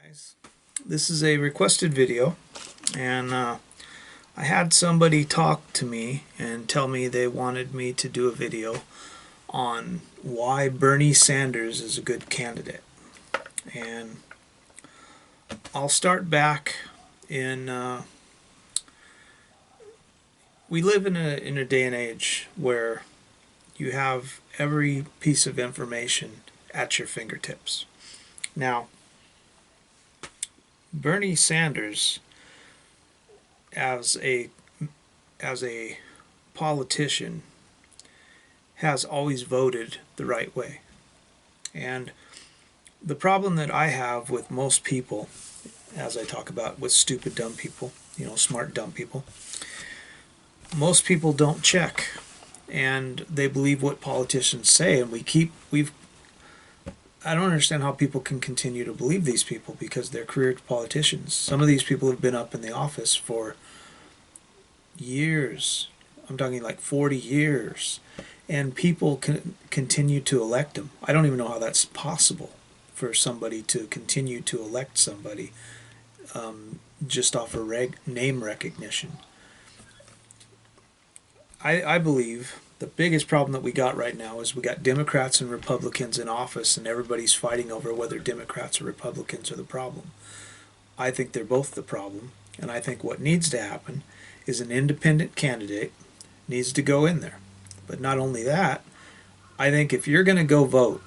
Guys, this is a requested video, and I had somebody talk to me and tell me they wanted me to do a video on why Bernie Sanders is a good candidate. And I'll start back in we live in a day and age where you have every piece of information at your fingertips. Now, Bernie Sanders, as a politician, has always voted the right way. And the problem that I have with most people, as I talk about with stupid dumb people, smart dumb people, most people don't check, and they believe what politicians say, and I don't understand how people can continue to believe these people because they're career politicians. Some of these people have been up in the office for years. I'm talking like 40 years. And people continue to elect them. I don't even know how that's possible for somebody to continue to elect somebody just off of name recognition. I believe the biggest problem that we got right now is we got Democrats and Republicans in office, and everybody's fighting over whether Democrats or Republicans are the problem. I think they're both the problem, and I think what needs to happen is an independent candidate needs to go in there. But not only that, I think if you're going to go vote,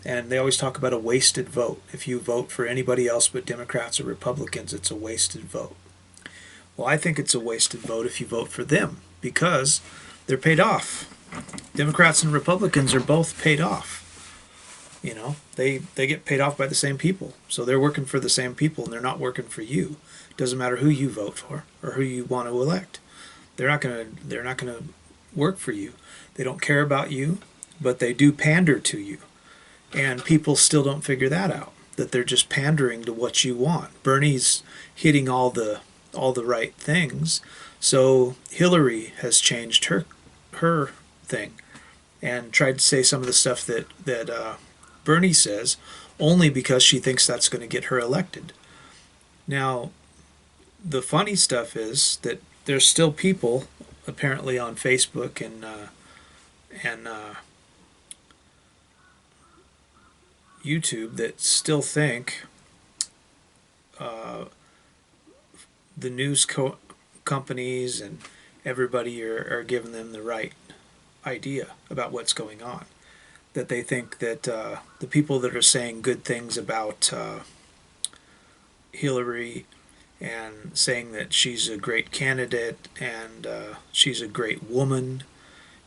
and they always talk about a wasted vote, if you vote for anybody else but Democrats or Republicans, it's a wasted vote. Well, I think it's a wasted vote if you vote for them, because they're paid off. Democrats and Republicans are both paid off. They get paid off by the same people. So they're working for the same people, and they're not working for you. It doesn't matter who you vote for or who you want to elect. They're not going to work for you. They don't care about you, but they do pander to you. And people still don't figure that out, that they're just pandering to what you want. Bernie's hitting all the right things. So Hillary has changed her thing and tried to say some of the stuff that Bernie says only because she thinks that's going to get her elected. Now, the funny stuff is that there's still people apparently on Facebook and YouTube that still think the news companies and everybody are giving them the right idea about what's going on. That they think that the people that are saying good things about Hillary and saying that she's a great candidate and she's a great woman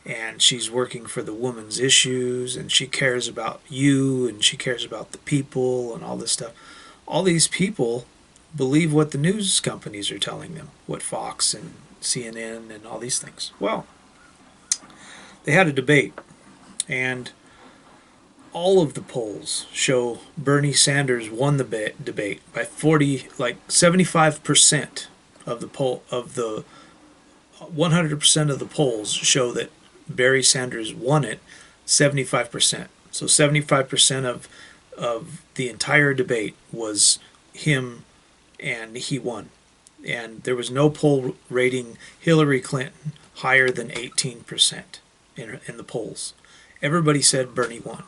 and she's working for the woman's issues and she cares about you and she cares about the people and all this stuff. All these people believe what the news companies are telling them, what Fox and CNN and all these things. Well, they had a debate, and all of the polls show Bernie Sanders won the debate by 75% of the 100% of the polls show that Bernie Sanders won it 75%. So 75% of the entire debate was him, and he won. And there was no poll rating Hillary Clinton higher than 18% in the polls. Everybody said Bernie won,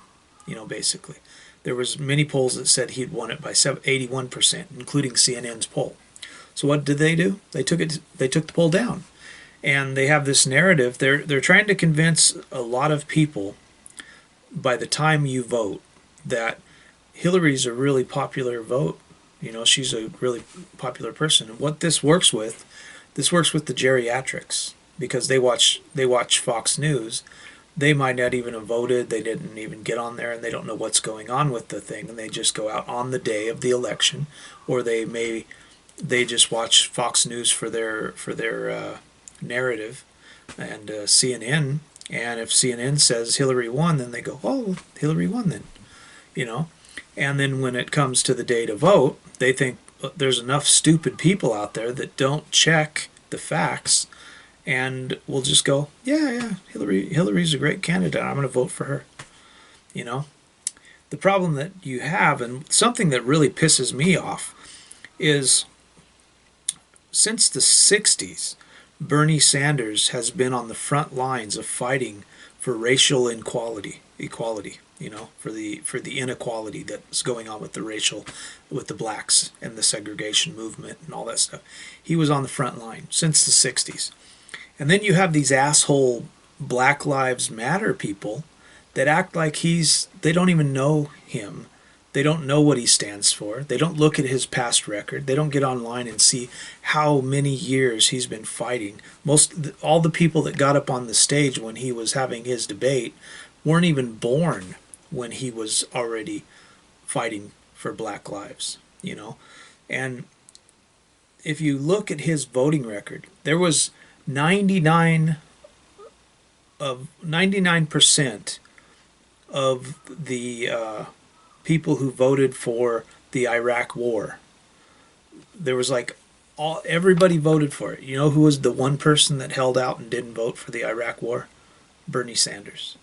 basically. There was many polls that said he'd won it by 81%, including CNN's poll. So what did they do? They took the poll down. And they have this narrative. They're trying to convince a lot of people by the time you vote that Hillary's a really popular vote. She's a really popular person. And what this works with the geriatrics, because they watch Fox News. They might not even have voted. They didn't even get on there, and they don't know what's going on with the thing. And they just go out on the day of the election, or they just watch Fox News for their narrative, and CNN. And if CNN says Hillary won, then they go, oh, Hillary won then, And then when it comes to the day to vote, they think there's enough stupid people out there that don't check the facts and will just go, yeah, Hillary's a great candidate. I'm going to vote for her. The the problem that you have, and something that really pisses me off, is since the 60s, Bernie Sanders has been on the front lines of fighting for racial equality, for the inequality that's going on with with the blacks and the segregation movement and all that stuff. He was on the front line since the 60s. And then you have these asshole Black Lives Matter people that act like they don't even know him. They don't know what he stands for. They don't look at his past record. They don't get online and see how many years he's been fighting. All the people that got up on the stage when he was having his debate weren't even born when he was already fighting for black lives, And if you look at his voting record, there was 99% of the people who voted for the Iraq War. There was everybody voted for it. You know who was the one person that held out and didn't vote for the Iraq War? Bernie Sanders.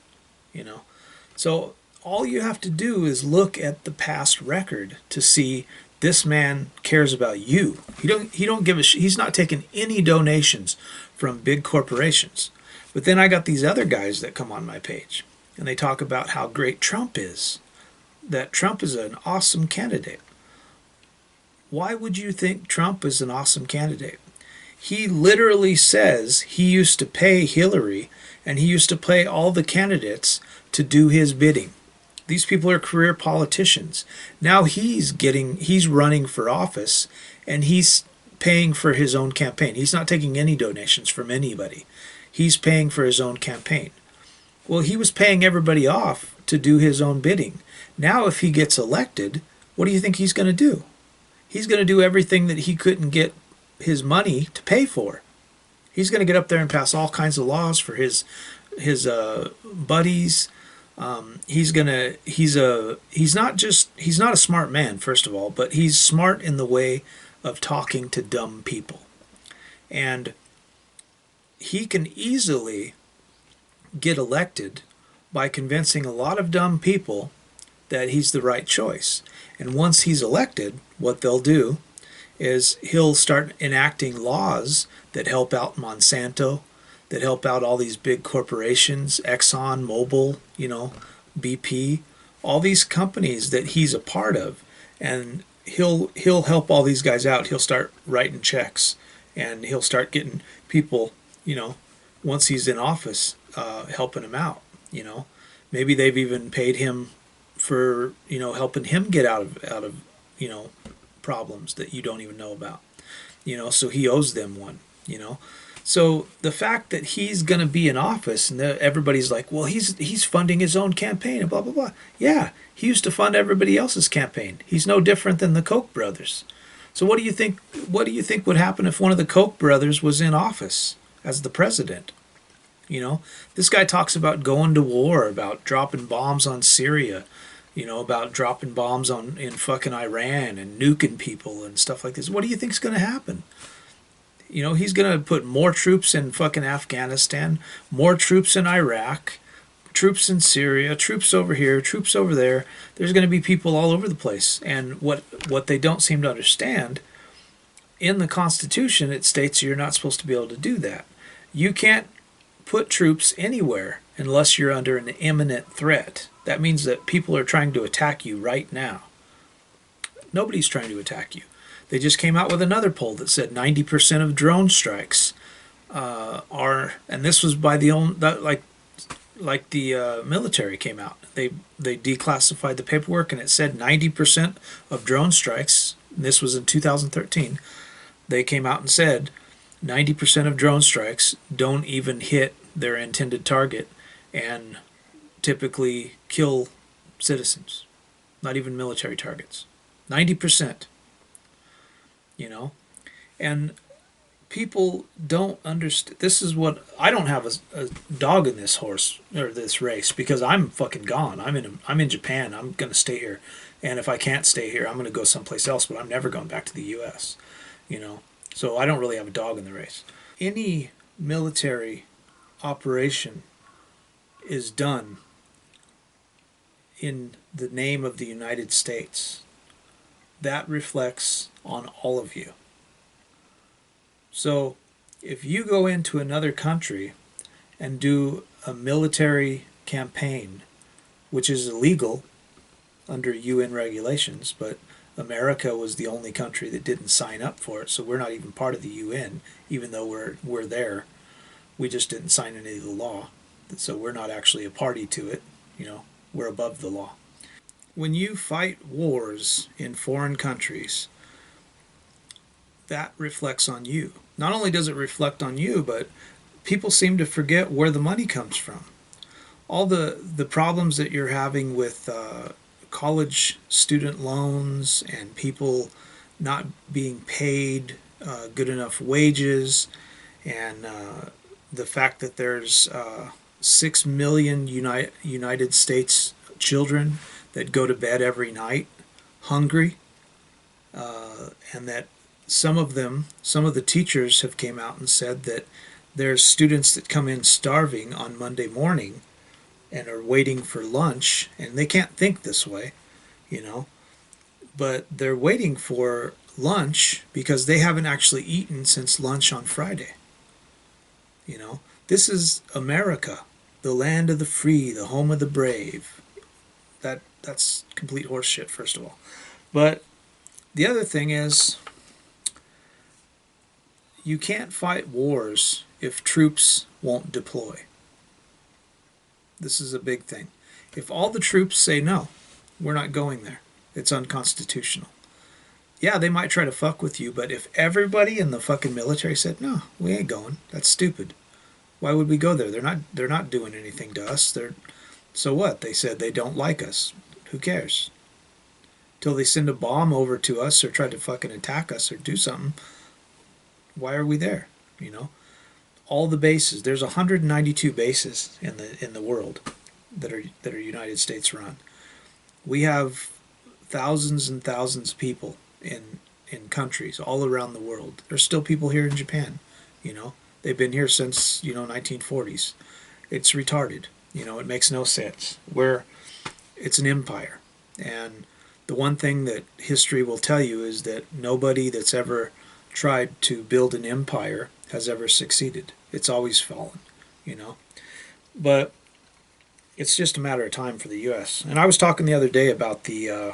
So all you have to do is look at the past record to see this man cares about you. He don't give a shit. He's not taking any donations from big corporations. But then I got these other guys that come on my page and they talk about how great Trump is. That Trump is an awesome candidate. Why would you think Trump is an awesome candidate? He literally says he used to pay Hillary and he used to pay all the candidates to do his bidding. These people are career politicians. Now he's running for office and he's paying for his own campaign. He's not taking any donations from anybody. He's paying for his own campaign. Well, he was paying everybody off to do his own bidding. Now if he gets elected, what do you think he's going to do? He's going to do everything that he couldn't get his money to pay for. He's going to get up there and pass all kinds of laws for his buddies. He's not a smart man, first of all, but he's smart in the way of talking to dumb people. And he can easily get elected by convincing a lot of dumb people that he's the right choice. And once he's elected, what they'll do is he'll start enacting laws that help out Monsanto, that help out all these big corporations, Exxon, Mobil, BP, all these companies that he's a part of. And he'll help all these guys out. He'll start writing checks and he'll start getting people, once he's in office, helping him out, Maybe they've even paid him for, helping him get out of problems that you don't even know about, so he owes them one, So the fact that he's going to be in office and everybody's like, well, he's funding his own campaign and blah, blah, blah. Yeah, he used to fund everybody else's campaign. He's no different than the Koch brothers. So what do you think would happen if one of the Koch brothers was in office as the president? This guy talks about going to war, about dropping bombs on Syria, about dropping bombs in fucking Iran and nuking people and stuff like this. What do you think's going to happen? He's going to put more troops in fucking Afghanistan, more troops in Iraq, troops in Syria, troops over here, troops over there. There's going to be people all over the place. And what they don't seem to understand, in the Constitution, it states you're not supposed to be able to do that. You can't put troops anywhere unless you're under an imminent threat. That means that people are trying to attack you right now. Nobody's trying to attack you. They just came out with another poll that said 90% of drone strikes are, and this was by the military came out. They declassified the paperwork and it said 90% of drone strikes, and this was in 2013, they came out and said 90% of drone strikes don't even hit their intended target and typically kill citizens, not even military targets. 90%. And people don't understand. This is what I don't have a dog in this horse or this race because I'm fucking gone. I'm in Japan. I'm gonna stay here, and if I can't stay here, I'm gonna go someplace else. But I'm never going back to the U.S. So I don't really have a dog in the race. Any military operation is done in the name of the United States. That reflects on all of you. So if you go into another country and do a military campaign, which is illegal under UN regulations, but America was the only country that didn't sign up for it, so we're not even part of the UN, even though we're there. We just didn't sign any of the law, so we're not actually a party to it. You know, we're above the law. When you fight wars in foreign countries, that reflects on you. Not only does it reflect on you, but people seem to forget where the money comes from. All the problems that you're having with college student loans and people not being paid good enough wages, and the fact that there's 6 million United States children that go to bed every night hungry, and that some of the teachers have came out and said that there's students that come in starving on Monday morning and are waiting for lunch, and they can't think this way, you know, but they're waiting for lunch because they haven't actually eaten since lunch on Friday. You know, this is America, the land of the free, the home of the brave. That's complete horseshit, first of all. But the other thing is, you can't fight wars if troops won't deploy. This is a big thing. If all the troops say no, we're not going there, it's unconstitutional. Yeah, they might try to fuck with you, but if everybody in the fucking military said no, we ain't going, that's stupid. Why would we go there? They're not doing anything to us. So what? They said they don't like us. Who cares? Till they send a bomb over to us or try to fucking attack us or do something. Why are we there? You know, all the bases. There's 192 bases in the world that are United States run. We have thousands and thousands of people in countries all around the world. There's still people here in Japan. You know, they've been here since 1940s. It's retarded. You know, it makes no sense. It's an empire, and the one thing that history will tell you is that nobody that's ever tried to build an empire has ever succeeded. It's always fallen, you know. But it's just a matter of time for the U.S. And I was talking the other day about the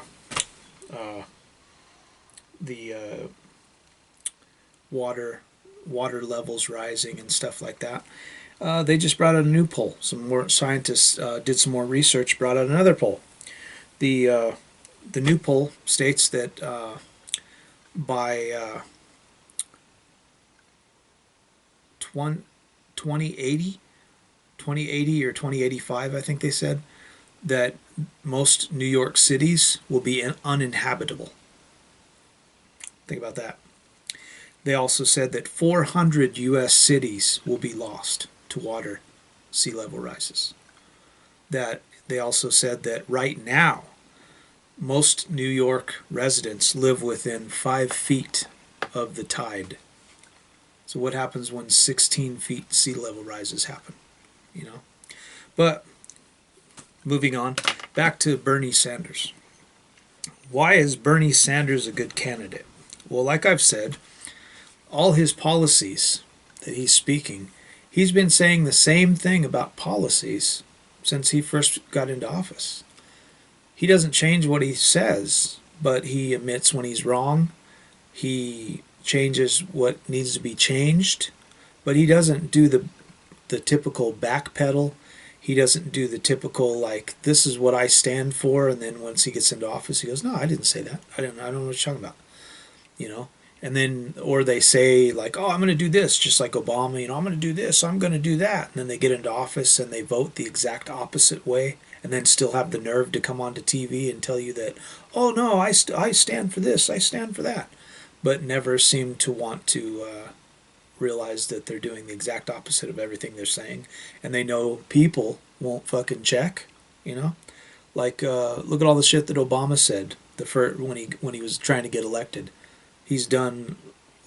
water levels rising and stuff like that. They just brought out a new poll. Some more scientists did some more research, brought out another poll. The new poll states that by 2080 or 2085, I think they said, that most New York cities will be uninhabitable. Think about that. They also said that 400 U.S. cities will be lost to water sea level rises. That they also said that right now, most New York residents live within 5 feet of the tide. So what happens when 16 feet sea level rises happen? You know? But moving on, back to Bernie Sanders. Why is Bernie Sanders a good candidate? Well, like I've said, all his policies that he's speaking, he's been saying the same thing about policies since he first got into office. He doesn't change what he says, but he admits when he's wrong. He changes what needs to be changed, but he doesn't do the typical backpedal. He doesn't do the typical, like, this is what I stand for, and then once he gets into office, he goes, no, I didn't say that. I don't know what you're talking about. You know? And then, or they say, like, oh, I'm going to do this, just like Obama, I'm going to do this, I'm going to do that. And then they get into office and they vote the exact opposite way, and then still have the nerve to come onto TV and tell you that, oh, no, I stand for this, I stand for that. But never seem to want to realize that they're doing the exact opposite of everything they're saying. And they know people won't fucking check, Like, look at all the shit that Obama said when he was trying to get elected. He's done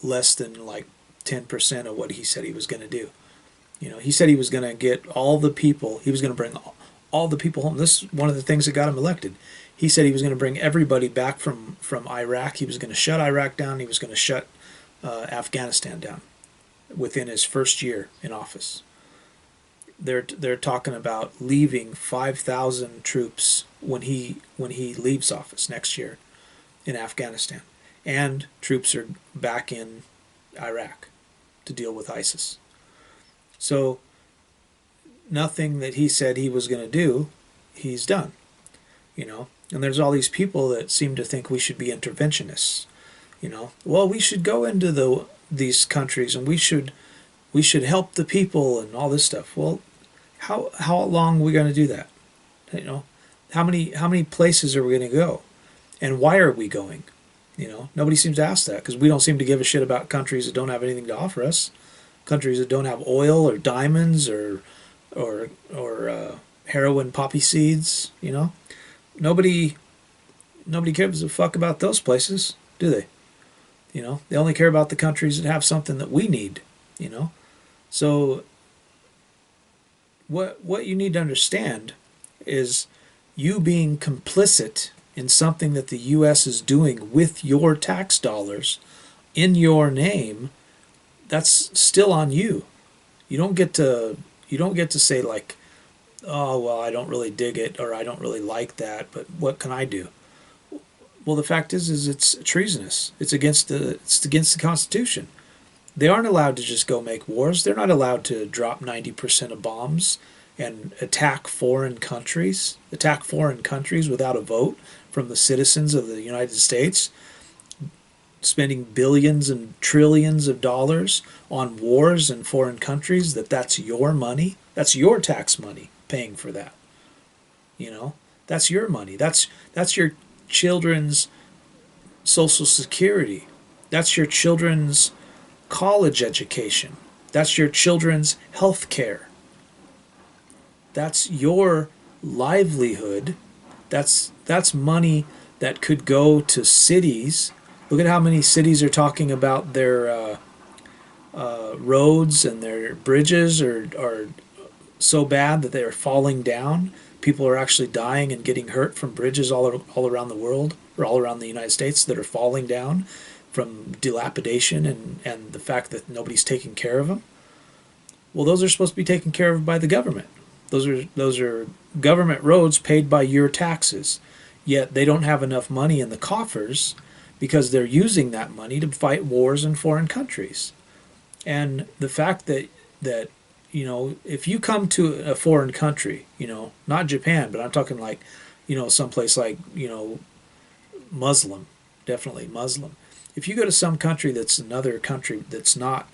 less than like 10% of what he said he was going to do. He said he was going to get all the people, he was going to bring all the people home. This is one of the things that got him elected. He said he was going to bring everybody back from Iraq. He was going to shut Iraq down. He was going to shut Afghanistan down within his first year in office. They're talking about leaving 5,000 troops when he leaves office next year in Afghanistan, and troops are back in Iraq to deal with ISIS. So nothing that he said he was going to do, he's done. You know, and there's all these people that seem to think we should be interventionists. You know, well, we should go into these countries and we should help the people and all this stuff. Well, how long are we going to do that? You know, how many places are we going to go, and why are we going? You know, nobody seems to ask that, because we don't seem to give a shit about countries that don't have anything to offer us, countries that don't have oil or diamonds or heroin poppy seeds. You know, nobody cares a fuck about those places, do they? You know, they only care about the countries that have something that we need. You know, so what you need to understand is you being complicit in something that the U.S. is doing with your tax dollars in your name. That's still on you. You don't get to say like, oh well, I don't really dig it, or I don't really like that, but what can I do? Well, the fact is it's treasonous. It's against the Constitution. They aren't allowed to just go make wars. They're not allowed to drop 90% of bombs and attack foreign countries without a vote from the citizens of the United States, spending billions and trillions of dollars on wars in foreign countries. That's your money. That's your tax money paying for that. You know, that's your money. That's your children's Social Security. That's your children's college education. That's your children's health care. That's your livelihood. That's money that could go to cities. Look at how many cities are talking about their roads and their bridges are so bad that they are falling down. People are actually dying and getting hurt from bridges all around the world, or all around the United States, that are falling down from dilapidation and the fact that nobody's taking care of them. Well, those are supposed to be taken care of by the government. Those are government roads paid by your taxes. Yet they don't have enough money in the coffers because they're using that money to fight wars in foreign countries. And the fact that you know, if you come to a foreign country, you know, not Japan, but I'm talking like, you know, someplace like, you know, Muslim, definitely Muslim. If you go to some country that's another country that's not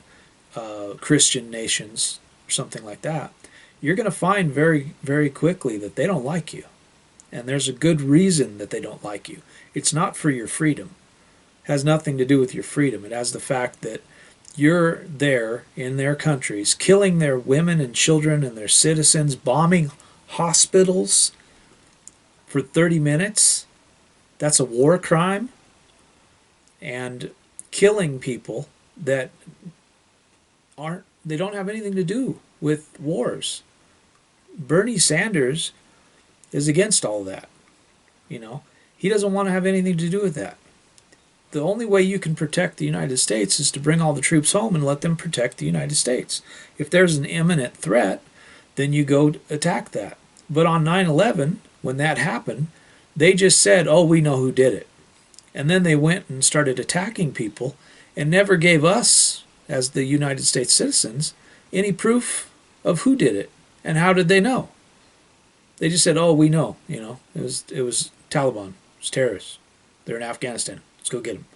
Christian nations or something like that, you're going to find very, very quickly that they don't like you. And there's a good reason that they don't like you. It's not for your freedom. It has nothing to do with your freedom. It has the fact that you're there in their countries, killing their women and children and their citizens, bombing hospitals for 30 minutes. That's a war crime. And killing people that they don't have anything to do with wars. Bernie Sanders is against all that. You know, he doesn't want to have anything to do with that. The only way you can protect the United States is to bring all the troops home and let them protect the United States. If there's an imminent threat, then you go attack that. But on 9/11, when that happened, they just said, oh, we know who did it. And then they went and started attacking people and never gave us, as the United States citizens, any proof of who did it. And how did they know? They just said, oh, we know. You know, it was Taliban. It was terrorists. They're in Afghanistan. Let's go get them.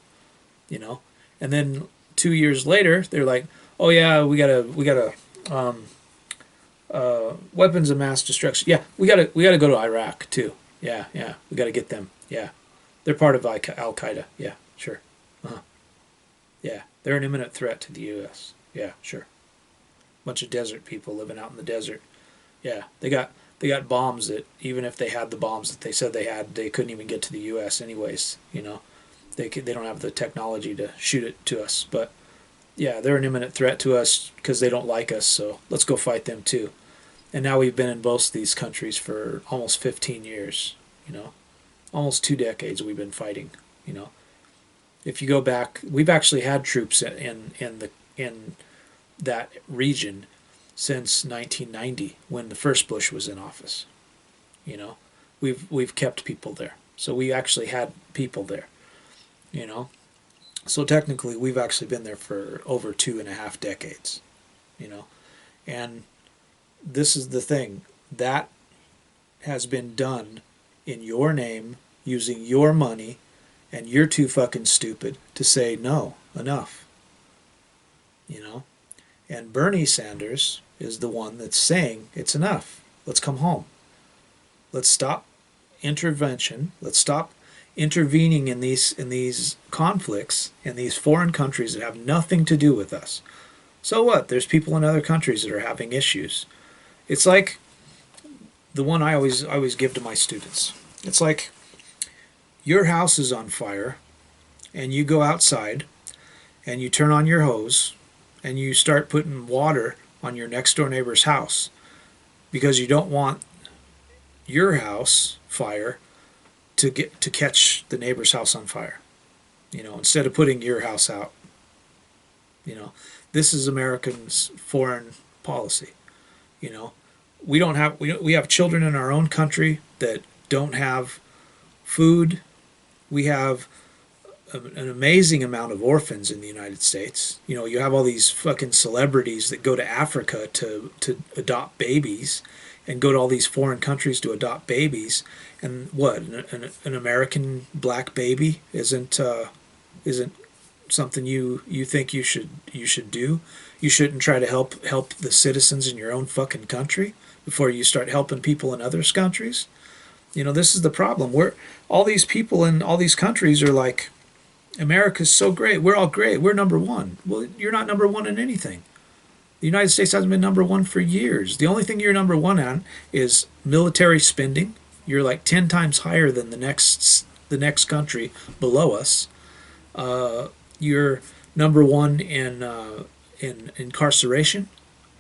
You know? And then 2 years later, they're like, oh, yeah, we got weapons of mass destruction. Yeah, we gotta go to Iraq, too. Yeah, we got to get them. Yeah. They're part of Al-Qaeda. Yeah, sure. Uh-huh. Yeah, they're an imminent threat to the U.S. Yeah, sure. Bunch of desert people living out in the desert. Yeah, they got bombs that, even if they had the bombs that they said they had, they couldn't even get to the U.S. anyways. You know, they don't have the technology to shoot it to us. But yeah, they're an imminent threat to us because they don't like us. So let's go fight them too. And now we've been in both these countries for almost 15 years, you know, almost 2 decades we've been fighting, you know. If you go back, we've actually had troops in that region since 1990 when the first Bush was in office. You know, we've kept people there, so we actually had people there. You know, so technically we've actually been there for over 2.5 decades. You know, and this is the thing that has been done in your name using your money, and you're too fucking stupid to say no, enough. You know, and Bernie Sanders is the one that's saying it's enough. Let's come home. Let's stop intervention. Let's stop intervening in these conflicts in these foreign countries that have nothing to do with us. So what? There's people in other countries that are having issues. It's like the one I always give to my students. It's like your house is on fire and you go outside and you turn on your hose and you start putting water on your next door neighbor's house because you don't want your house fire to catch the neighbor's house on fire. You know, instead of putting your house out. You know, this is Americans' foreign policy. You know, we have children in our own country that don't have food. We have an amazing amount of orphans in the United States. You know, you have all these fucking celebrities that go to Africa to adopt babies and go to all these foreign countries to adopt babies. And what, an American black baby isn't something you think you should do? You shouldn't try to help the citizens in your own fucking country before you start helping people in other countries. You know, this is the problem. All these people in all these countries are like, America's so great. We're all great. We're number one. Well, you're not number one in anything. The United States hasn't been number one for years. The only thing you're number one on is military spending. You're like 10 times higher than the next country below us. You're number one in incarceration,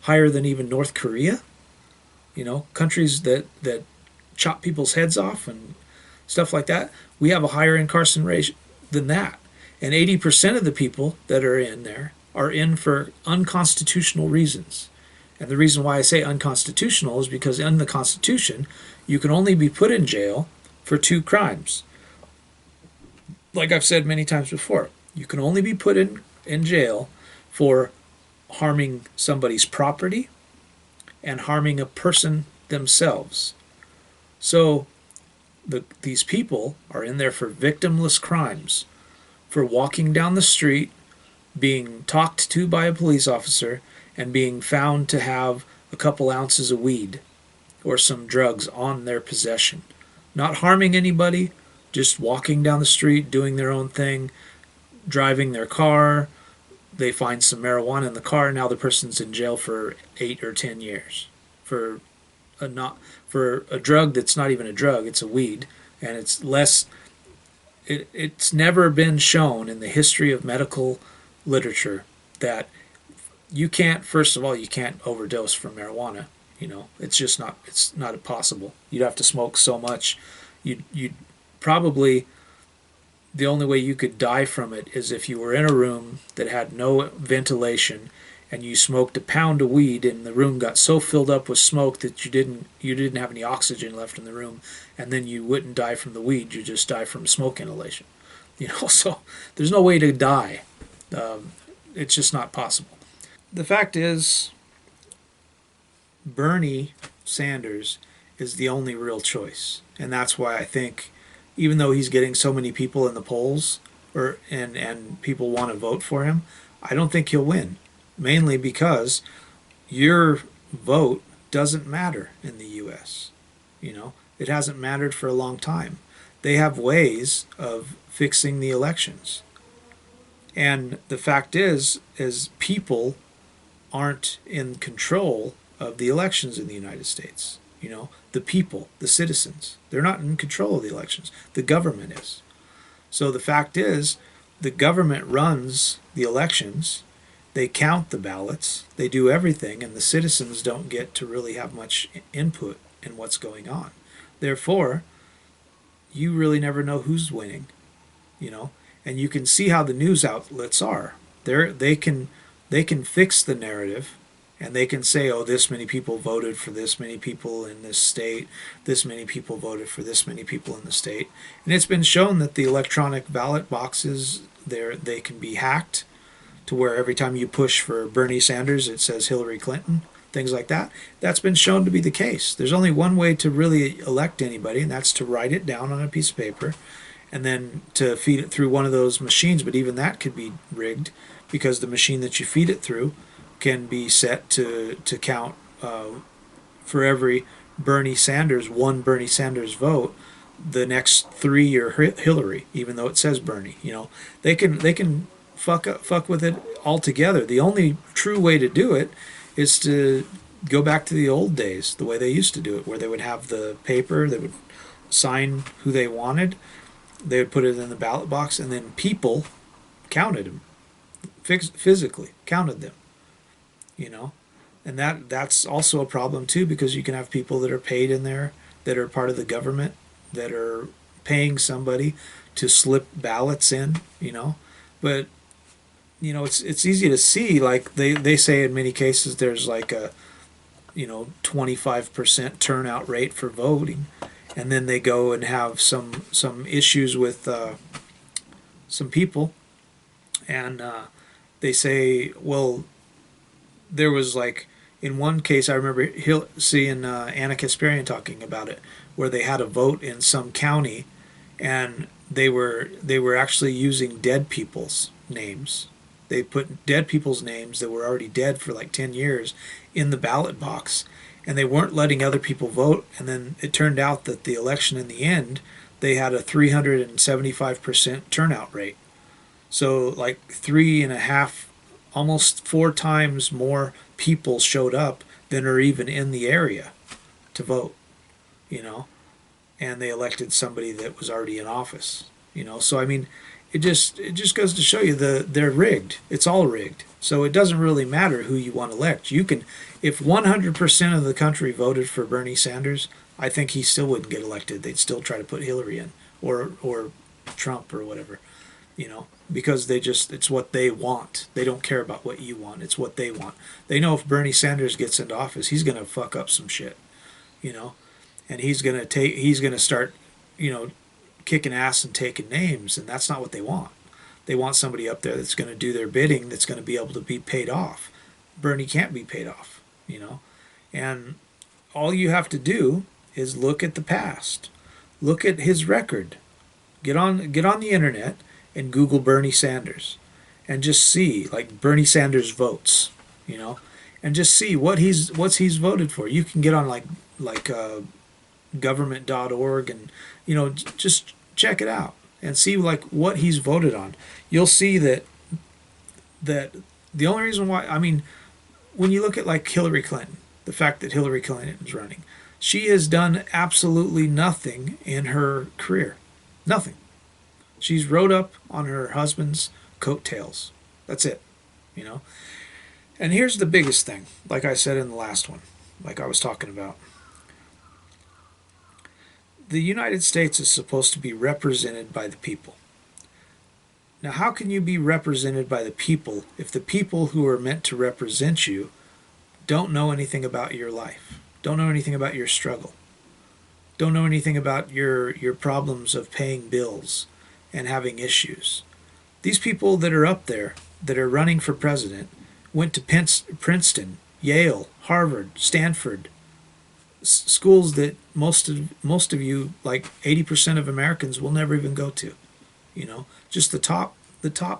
higher than even North Korea. You know, countries that chop people's heads off and stuff like that. We have a higher incarceration than that. And 80% of the people that are in there are in for unconstitutional reasons. And the reason why I say unconstitutional is because in the Constitution, you can only be put in jail for 2 crimes. Like I've said many times before, you can only be put in jail for harming somebody's property and harming a person themselves. So these people are in there for victimless crimes, for walking down the street, being talked to by a police officer, and being found to have a couple ounces of weed or some drugs on their possession. Not harming anybody, just walking down the street, doing their own thing, driving their car. They find some marijuana in the car, and now the person's in jail for 8 or 10 years for a drug that's not even a drug, it's a weed, and it's never been shown in the history of medical literature that you can't, first of all, you can't overdose from marijuana. You know, it's not possible. You'd have to smoke so much. You'd probably, the only way you could die from it is if you were in a room that had no ventilation and you smoked a pound of weed and the room got so filled up with smoke that you didn't have any oxygen left in the room, and then you wouldn't die from the weed, you just die from smoke inhalation. You know, so there's no way to die. It's just not possible. The fact is, Bernie Sanders is the only real choice, and that's why I think, even though he's getting so many people in the polls, and people want to vote for him, I don't think he'll win. Mainly because your vote doesn't matter in the U.S. You know, it hasn't mattered for a long time. They have ways of fixing the elections. And the fact is people aren't in control of the elections in the United States. You know, the people, the citizens, they're not in control of the elections. The government is. So the fact is, the government runs the elections, They count the ballots, they do everything, and the citizens don't get to really have much input in what's going on. Therefore, you really never know who's winning, you know. And you can see how the news outlets are. They can fix the narrative, and they can say, oh, this many people voted for this many people in this state, this many people voted for this many people in the state. And it's been shown that the electronic ballot boxes, they can be hacked to where every time you push for Bernie Sanders, it says Hillary Clinton, things like that. That's been shown to be the case. There's only one way to really elect anybody, and that's to write it down on a piece of paper and then to feed it through one of those machines. But even that could be rigged, because the machine that you feed it through can be set to count for every one Bernie Sanders vote, the next three are Hillary, even though it says Bernie. You know, they can fuck with it altogether. The only true way to do it is to go back to the old days, the way they used to do it, where they would have the paper, they would sign who they wanted, they would put it in the ballot box, and then people counted them, physically counted them, you know. And that's also a problem too, because you can have people that are paid in there, that are part of the government, that are paying somebody to slip ballots in, you know. But you know, it's easy to see, like they say in many cases there's like a 25% turnout rate for voting, and then they go and have some issues with some people, and they say, well, there was like, in one case I remember seeing Anna Kasparian talking about it, where they had a vote in some county, and they were actually using dead people's names. They put dead people's names that were already dead for like 10 years in the ballot box, and they weren't letting other people vote. And then it turned out that the election in the end, they had a 375% turnout rate. So like 3.5, almost 4 times more people showed up than are even in the area to vote, you know, and they elected somebody that was already in office, you know. So I mean, it just goes to show you they're rigged. It's all rigged. So it doesn't really matter who you want to elect. You can, if 100% of the country voted for Bernie Sanders, I think he still wouldn't get elected. They'd still try to put Hillary in, or Trump or whatever, you know, because it's what they want. They don't care about what you want. It's what they want. They know if Bernie Sanders gets into office, he's going to fuck up some shit, you know, and he's going to start, you know, kicking ass and taking names, and that's not what they want. They want somebody up there that's going to do their bidding, that's going to be able to be paid off. Bernie can't be paid off, you know. And all you have to do is look at the past. Look at his record. Get on the internet and Google Bernie Sanders, and just see, like, Bernie Sanders votes, you know, and just see what's he's voted for. You can get on like government.org, and you know, just check it out and see like what he's voted on. You'll see that the only reason why, I mean, when you look at like Hillary Clinton, the fact that Hillary Clinton is running, she has done absolutely nothing in her career. Nothing. She's rode up on her husband's coattails. That's it, you know. And here's the biggest thing, like I said in the last one, like I was talking about. The United States is supposed to be represented by the people. Now, how can you be represented by the people if the people who are meant to represent you don't know anything about your life, don't know anything about your struggle, don't know anything about your problems of paying bills and having issues? These people that are up there, that are running for president, went to Princeton, Yale, Harvard, Stanford, schools that most of you, like 80% of Americans, will never even go to. You know, just the top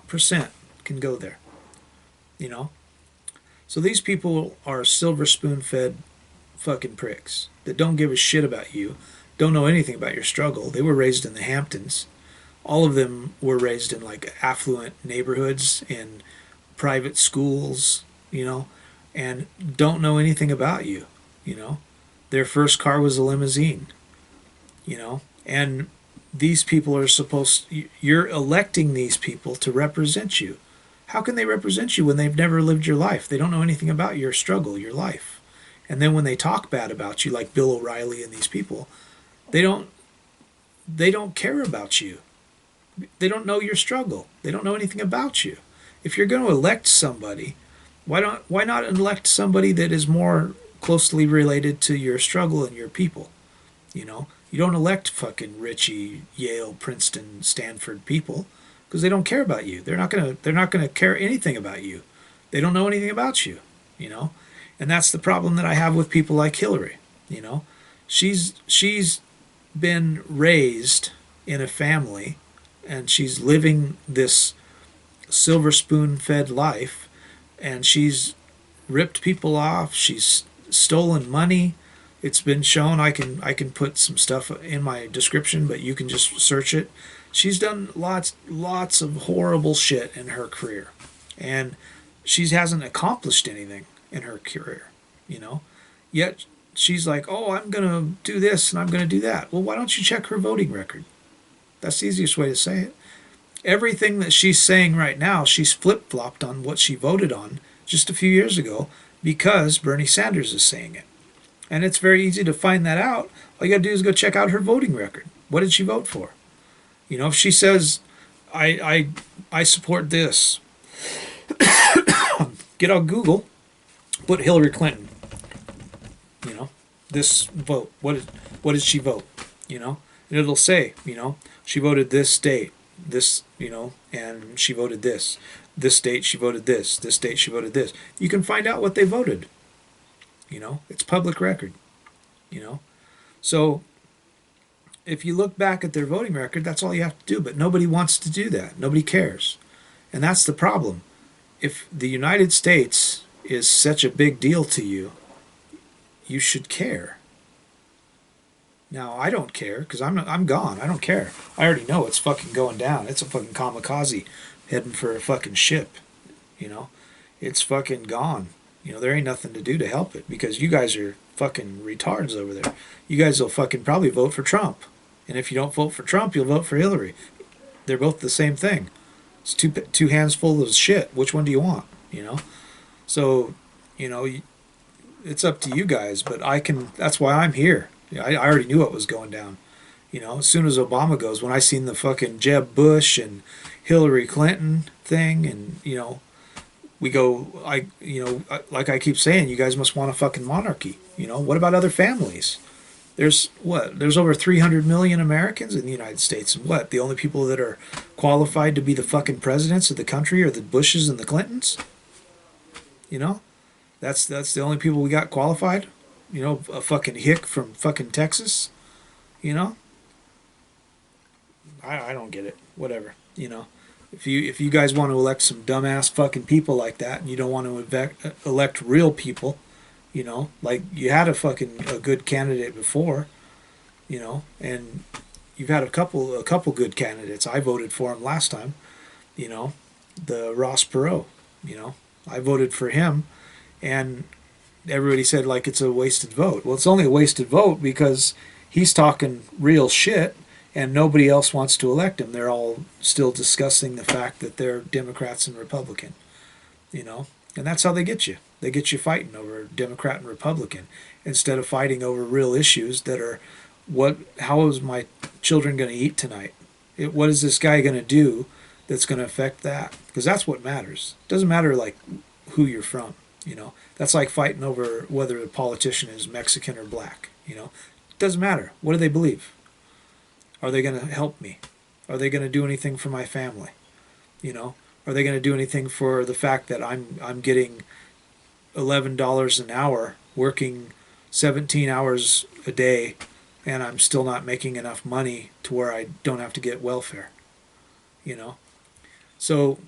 percent can go there, you know. So these people are silver spoon fed fucking pricks that don't give a shit about you, don't know anything about your struggle. They were raised in the Hamptons. All of them were raised in like affluent neighborhoods and private schools, you know, and don't know anything about you, you know. Their first car was a limousine, you know, and these people are you're electing these people to represent you. How can they represent you when they've never lived your life? They don't know anything about your struggle, your life. And then when they talk bad about you, like Bill O'Reilly and these people, they don't care about you. They don't know your struggle. They don't know anything about you. If you're going to elect somebody, why not elect somebody that is more closely related to your struggle and your people? You know, you don't elect fucking Richie, Yale, Princeton, Stanford people because they don't care about you. They're not gonna care anything about you. They don't know anything about you. You know, and that's the problem that I have with people like Hillary. You know, she's been raised in a family, and she's living this silver spoon fed life, and she's ripped people off. She's stolen money. It's been shown. I can put some stuff in my description, but you can just search it. She's done lots of horrible shit in her career, and she hasn't accomplished anything in her career, you know. Yet she's like, "Oh, I'm gonna do this and I'm gonna do that." Well, why don't you check her voting record? That's the easiest way to say it. Everything that she's saying right now, she's flip-flopped on what she voted on just a few years ago because Bernie Sanders is saying it. And it's very easy to find that out. All you got to do is go check out her voting record. What did she vote for? You know, if she says, I support this, get on Google, put Hillary Clinton, you know, this vote. What did she vote? You know, and it'll say, you know, she voted this state, this, you know, and she voted this. This state she voted this. This state she voted this. You can find out what they voted. You know, it's public record. You know, so if you look back at their voting record, that's all you have to do. But nobody wants to do that. Nobody cares, and that's the problem. If the United States is such a big deal to you, you should care. Now, I don't care because I'm gone. I don't care. I already know it's fucking going down. It's a fucking kamikaze heading for a fucking ship. You know, it's fucking gone. You know, there ain't nothing to do to help it because you guys are fucking retards over there. You guys will fucking probably vote for Trump. And if you don't vote for Trump, you'll vote for Hillary. They're both the same thing. It's two hands full of shit. Which one do you want? You know? So, you know, it's up to you guys, but that's why I'm here. I already knew what was going down. You know, as soon as Obama goes, when I seen the fucking Jeb Bush and Hillary Clinton thing, and, you know, we go, like I keep saying, you guys must want a fucking monarchy. You know, what about other families? There's over 300 million Americans in the United States, and the only people that are qualified to be the fucking presidents of the country are the Bushes and the Clintons? You know, that's the only people we got qualified. You know, a fucking hick from fucking Texas. You know, I don't get it. Whatever. You know, if you guys want to elect some dumbass fucking people like that, and you don't want to elect real people, you know, like you had a good candidate before, you know, and you've had a couple good candidates. I voted for him last time, you know, the Ross Perot. You know, I voted for him, and everybody said like it's a wasted vote. Well, it's only a wasted vote because he's talking real shit and nobody else wants to elect him. They're all still discussing the fact that they're Democrats and Republican, you know, and that's how they get you. They get you fighting over Democrat and Republican instead of fighting over real issues that are how is my children going to eat tonight? What is this guy going to do that's going to affect that? Because that's what matters. It doesn't matter like who you're from. You know, that's like fighting over whether a politician is Mexican or black. You know, it doesn't matter. What do they believe? Are they going to help me? Are they going to do anything for my family? You know, are they going to do anything for the fact that I'm getting $11 an hour, working 17 hours a day, and I'm still not making enough money to where I don't have to get welfare? You know, so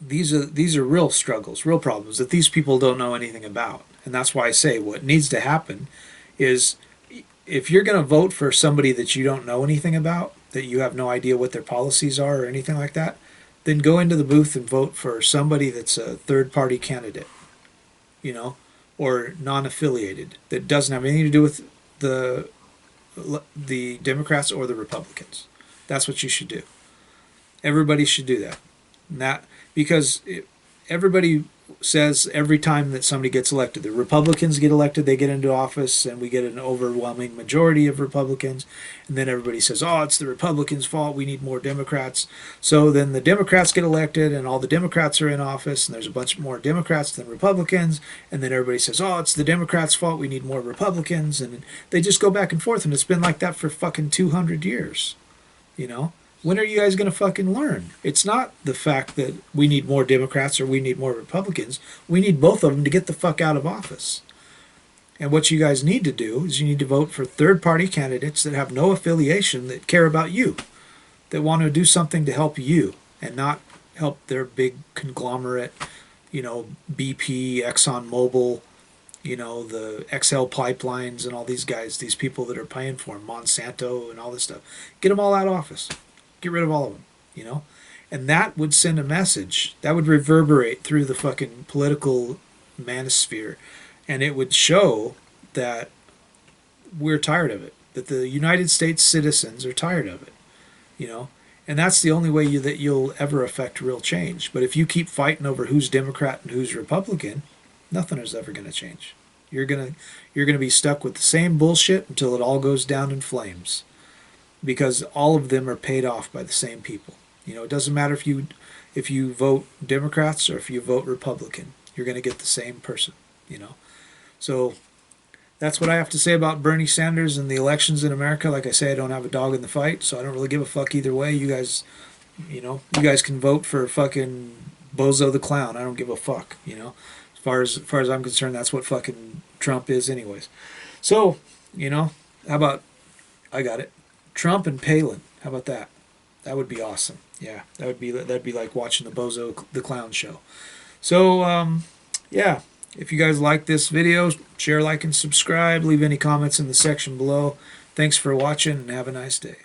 these are real struggles, real problems that these people don't know anything about. And that's why I say what needs to happen is if you're going to vote for somebody that you don't know anything about, that you have no idea what their policies are or anything like that, then go into the booth and vote for somebody that's a third-party candidate, you know, or non-affiliated, that doesn't have anything to do with the Democrats or the Republicans. That's what you should do. Everybody should do that. And that because everybody says every time that somebody gets elected, the Republicans get elected, they get into office, and we get an overwhelming majority of Republicans, and then everybody says, oh, it's the Republicans' fault, we need more Democrats. So then the Democrats get elected, and all the Democrats are in office, and there's a bunch more Democrats than Republicans, and then everybody says, oh, it's the Democrats' fault, we need more Republicans, and they just go back and forth, and it's been like that for fucking 200 years, you know? When are you guys going to fucking learn? It's not the fact that we need more Democrats or we need more Republicans. We need both of them to get the fuck out of office. And what you guys need to do is you need to vote for third-party candidates that have no affiliation, that care about you, that want to do something to help you and not help their big conglomerate, you know, BP, ExxonMobil, you know, the XL pipelines and all these guys, these people that are paying for them, Monsanto and all this stuff. Get them all out of office. Get rid of all of them, you know? And that would send a message. That would reverberate through the fucking political manosphere. And it would show that we're tired of it. That the United States citizens are tired of it, you know? And that's the only way that you'll ever affect real change. But if you keep fighting over who's Democrat and who's Republican, nothing is ever going to change. You're gonna be stuck with the same bullshit until it all goes down in flames. Because all of them are paid off by the same people. You know, it doesn't matter if you vote Democrats or if you vote Republican. You're going to get the same person, you know. So that's what I have to say about Bernie Sanders and the elections in America. Like I say, I don't have a dog in the fight, so I don't really give a fuck either way. You guys, you know, you guys can vote for fucking Bozo the Clown. I don't give a fuck, you know. As far as I'm concerned, that's what fucking Trump is anyways. So, you know, how about, I got it, Trump and Palin. How about that? That would be awesome. Yeah, that'd be like watching the Bozo the Clown show. So, yeah, if you guys like this video, share, like, and subscribe. Leave any comments in the section below. Thanks for watching, and have a nice day.